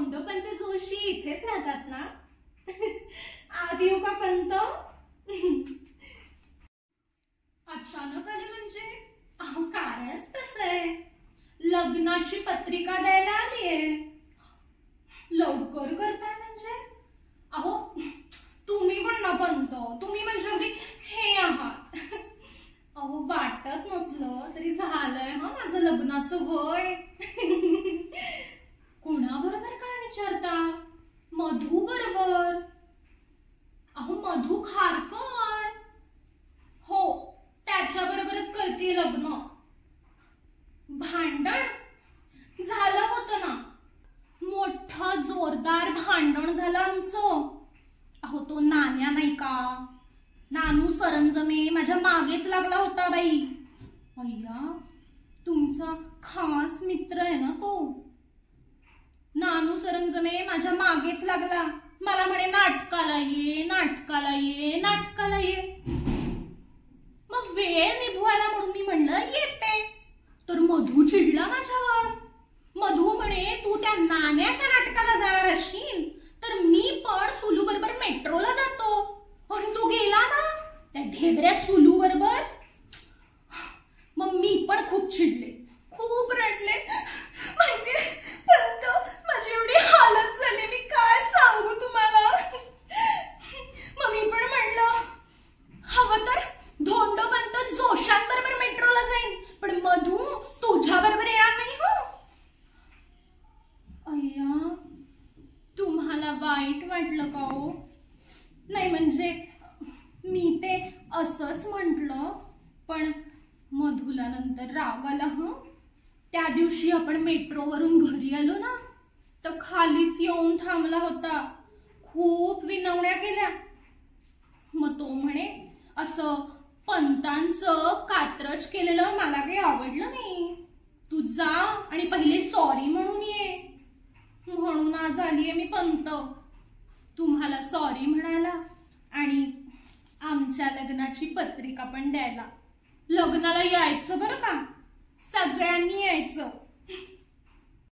धोंडोपंत जोशी इथेच राहतात ना? आत येऊ का पंत? अचानक आले म्हणजे? अहो कारणच तसं आहे, लग्नाची पत्रिका द्यायला आलीये. लवकर करताय म्हणजे? अहो तुम्ही पण ना पंत, तुम्ही म्हणजे अगदी हे आहात. अहो वाटत नसलं तरी झालंय हा माझं लग्नाचं वय. कोणाबरोबर काय विचारता? मधू बरोबर. अहो मधू खारकर. हो त्याच्या बरोबरच करते लग्न. भांडण झालं होतं ना, मोठं जोरदार भांडण झालं आमचं. अहो तो नान्या नाही का, नानू सरंजमे माझ्या मागेच लागला होता बाई. अय्या तुमचा खास मित्र आहे ना तो. नानू सरंजमे माझ्या मागेच लागला, मला म्हणे नाटकाला ये, नाटकाला ये, नाटकाला ये. मग वेळ निभवायला म्हणून मी म्हणलं येते. तर मधू चिडला माझ्यावर. मधू म्हणे तू त्या नाण्याच्या नाटकाला जाणार असशील तर मी पण सुलू बरोबर मेट्रोला जातो. आणि तो गेला ना त्या ढेबऱ्या सुलू बरोबर. मग मी पण खूप चिडले, खूप रडले. माहितीये पण माझी एवढी हालत झाली, मी काय सांगू तुम्हाला. मग मी पण म्हणलं हवं तर धोंडोपंत जोशांबरोबर मेट्रोला जाईन, पण मधू तुझ्या बरोबर येणार नाही हो. अय्या तुम्हाला वाईट वाटलं का हो? नाही म्हणजे मी ते असंच म्हटलं, पण मधूला नंतर राग आला. त्या दिवशी आपण मेट्रोवरून घरी आलो ना, तर खालीच येऊन थांबला होता. खूप विनवण्या केल्या. मग तो म्हणे असं पंतांचं कात्रज केलेलं मला काही आवडलं नाही, तू जा आणि पहिले सॉरी म्हणून ये. म्हणून आज आलीये मी पंत, तुम्हाला सॉरी म्हणायला आणि आमच्या लग्नाची पत्रिका पण द्यायला. लग्नाला यायचं बरं का, सगळ्यांनी यायचं.